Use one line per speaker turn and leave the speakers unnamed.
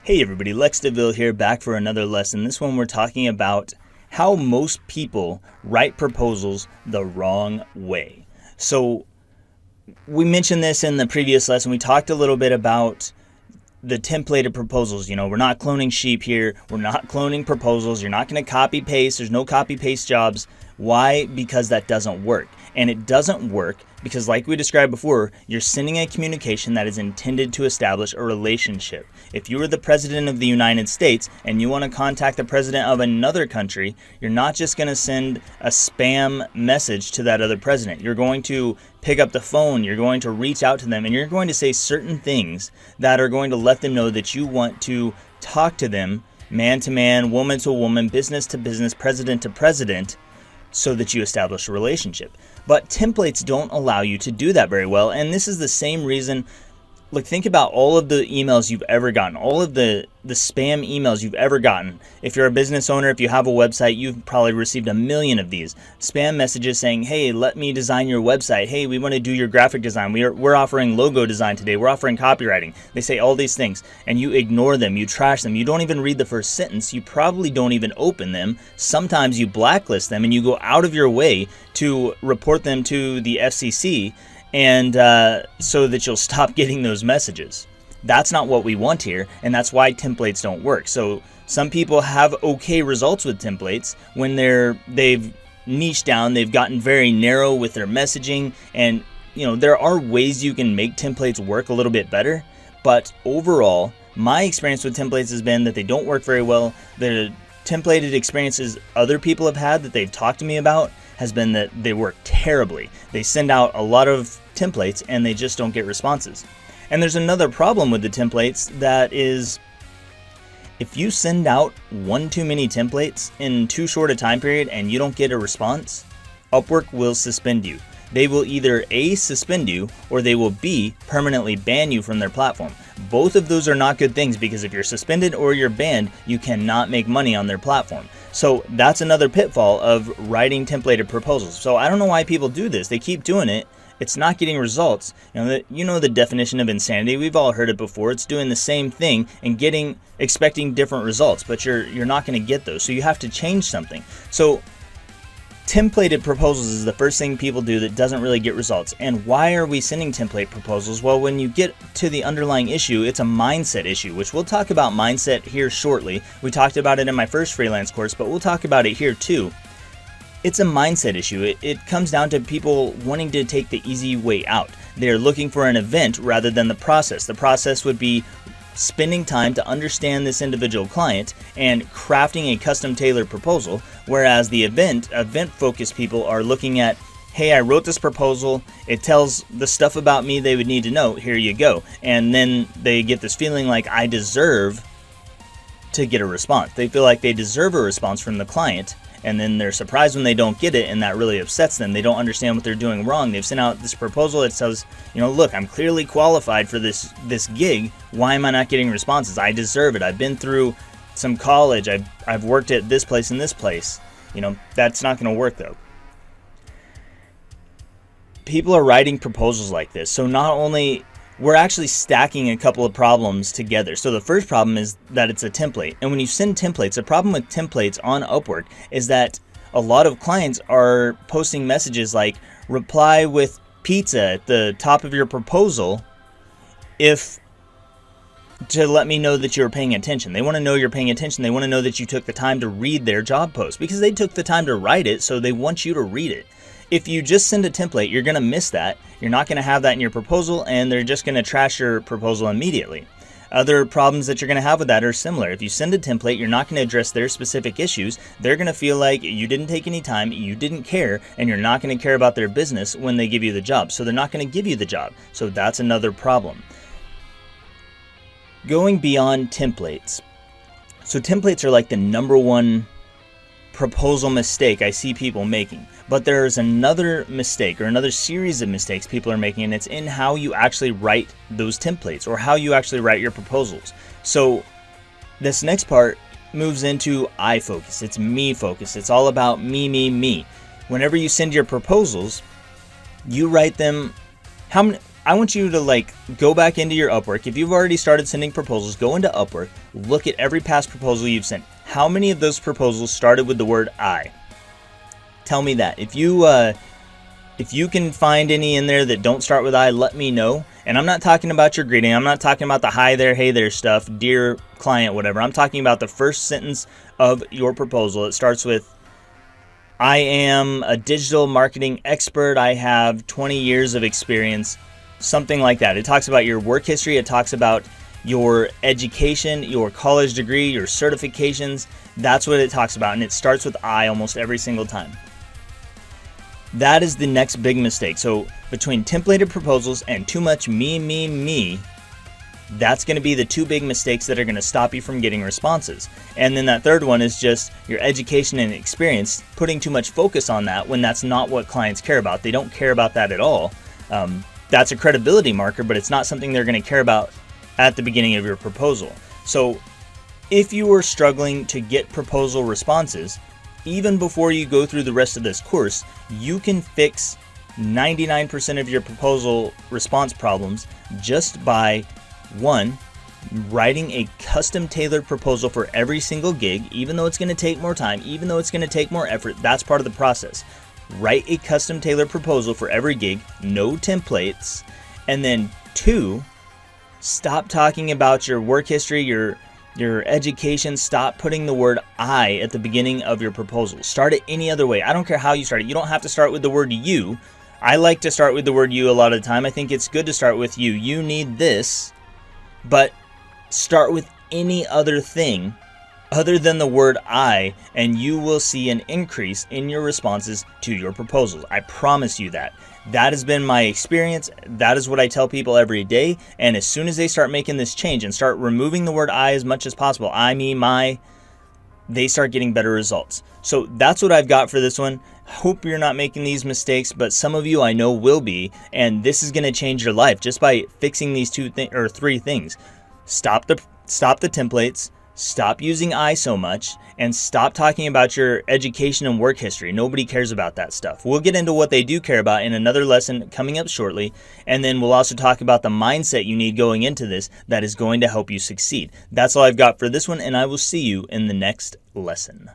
Hey everybody, Lex DeVille here, back for another lesson. This one we're talking about how most people write proposals the wrong way. So we mentioned this in the previous lesson. We talked a little bit about the templated proposals. We're not cloning sheep here. We're not cloning proposals. You're not going to copy paste. There's no copy paste jobs. Why? Because that doesn't work. And it doesn't work because, like we described before, you're sending a communication that is intended to establish a relationship. If you are the president of the United States and you want to contact the president of another country, you're not just going to send a spam message to that other president. You're going to pick up the phone, you're going to reach out to them, and you're going to say certain things that are going to let them know that you want to talk to them man to man, woman to woman, business to business, president to president, so that you establish a relationship. But templates don't allow you to do that very well, and this is the same reason. Look, think about all of the emails you've ever gotten, all of the spam emails you've ever gotten. If you're a business owner, if you have a website, you've probably received a million of these spam messages saying, hey, let me design your website. Hey, we want to do your graphic design. We're offering logo design today. We're offering copywriting. They say all these things, and you ignore them. You trash them. You don't even read the first sentence. You probably don't even open them. Sometimes you blacklist them, and you go out of your way to report them to the FCC, and so that you'll stop getting those messages. That's not what we want here, and that's why templates don't work. So some people have okay results with templates when they've niched down, they've gotten very narrow with their messaging, and there are ways you can make templates work a little bit better, but overall, my experience with templates has been that they don't work very well. The templated experiences other people have had that they've talked to me about has been that they work terribly. They send out a lot of templates and they just don't get responses. And there's another problem with the templates, that is, if you send out one too many templates in too short a time period and you don't get a response, Upwork will suspend you. They will either A, suspend you, or they will B, permanently ban you from their platform. Both of those are not good things, because if you're suspended or you're banned, you cannot make money on their platform. So that's another pitfall of writing templated proposals. So I don't know why people do this. They keep doing it. It's not getting results. You know the definition of insanity. We've all heard it before. It's doing the same thing and expecting different results, but you're not going to get those. So you have to change something. So templated proposals is the first thing people do that doesn't really get results. And why are we sending template proposals? Well, when you get to the underlying issue, it's a mindset issue, which we'll talk about mindset here shortly. We talked about it in my first freelance course, but we'll talk about it here too. It's a mindset issue. It comes down to people wanting to take the easy way out. They're looking for an event rather than the process. The process would be spending time to understand this individual client and crafting a custom tailored proposal, whereas the event-focused people are looking at, hey, I wrote this proposal, it tells the stuff about me they would need to know, here you go. And then they get this feeling like, I deserve to get a response. They feel like they deserve a response from the client, and then they're surprised when they don't get it, and that really upsets them. They don't understand what they're doing wrong. They've sent out this proposal that says, look, I'm clearly qualified for this gig. Why am I not getting responses? I deserve it. I've been through some college. I've worked at this place and this place. That's not going to work though. People are writing proposals like this. So not only we're actually stacking a couple of problems together. So the first problem is that it's a template. And when you send templates, the problem with templates on Upwork is that a lot of clients are posting messages like, reply with pizza at the top of your proposal to let me know that you're paying attention. They want to know you're paying attention. They want to know that you took the time to read their job post, because they took the time to write it, so they want you to read it. If you just send a template, you're going to miss that. You're not going to have that in your proposal, and they're just going to trash your proposal immediately. Other problems that you're going to have with that are similar. If you send a template, you're not going to address their specific issues. They're going to feel like you didn't take any time, you didn't care, and you're not going to care about their business when they give you the job. So they're not going to give you the job. So that's another problem. Going beyond templates. So templates are like the number one proposal mistake I see people making. But there's another mistake, or another series of mistakes people are making, and it's in how you actually write those templates, or how you actually write your proposals. So this next part moves into I focus. It's me focus. It's all about me, me, me. Whenever you send your proposals, you write them I want you to like go back into your Upwork. If you've already started sending proposals, go into Upwork, look at every past proposal you've sent. How many of those proposals started with the word I? Tell me that. If you can find any in there that don't start with I, let me know. And I'm not talking about your greeting. I'm not talking about the hi there, hey there stuff, dear client, whatever. I'm talking about the first sentence of your proposal. It starts with, I am a digital marketing expert. I have 20 years of experience. Something like that. It talks about your work history. It talks about your education, your college degree, your certifications. That's what it talks about. And it starts with I almost every single time. That is the next big mistake. So between templated proposals and too much me, that's going to be the two big mistakes that are going to stop you from getting responses. And then that third one is just your education and experience, putting too much focus on that when that's not what clients care about. They don't care about that at all. That's a credibility marker, but it's not something they're going to care about at the beginning of your proposal. So if you are struggling to get proposal responses, even before you go through the rest of this course, you can fix 99% of your proposal response problems just by, one, writing a custom tailored proposal for every single gig. Even though it's going to take more time, even though it's going to take more effort, that's part of the process. Write a custom tailored proposal for every gig, no templates. And then two, stop talking about your work history, your education. Stop putting the word I at the beginning of your proposal. Start it any other way. I don't care how you start it. You don't have to start with the word you. I like to start with the word you a lot of the time. I think it's good to start with you. You need this, but start with any other thing other than the word I, and you will see an increase in your responses to your proposals. I promise you that. That has been my experience. That is what I tell people every day. And as soon as they start making this change and start removing the word I as much as possible, I, me, my, they start getting better results. So that's what I've got for this one. Hope you're not making these mistakes, but some of you I know will be, and this is going to change your life just by fixing these three things. Stop the templates. Stop using I so much, and stop talking about your education and work history. Nobody cares about that stuff. We'll get into what they do care about in another lesson coming up shortly, and then we'll also talk about the mindset you need going into this that is going to help you succeed. That's all I've got for this one, and I will see you in the next lesson.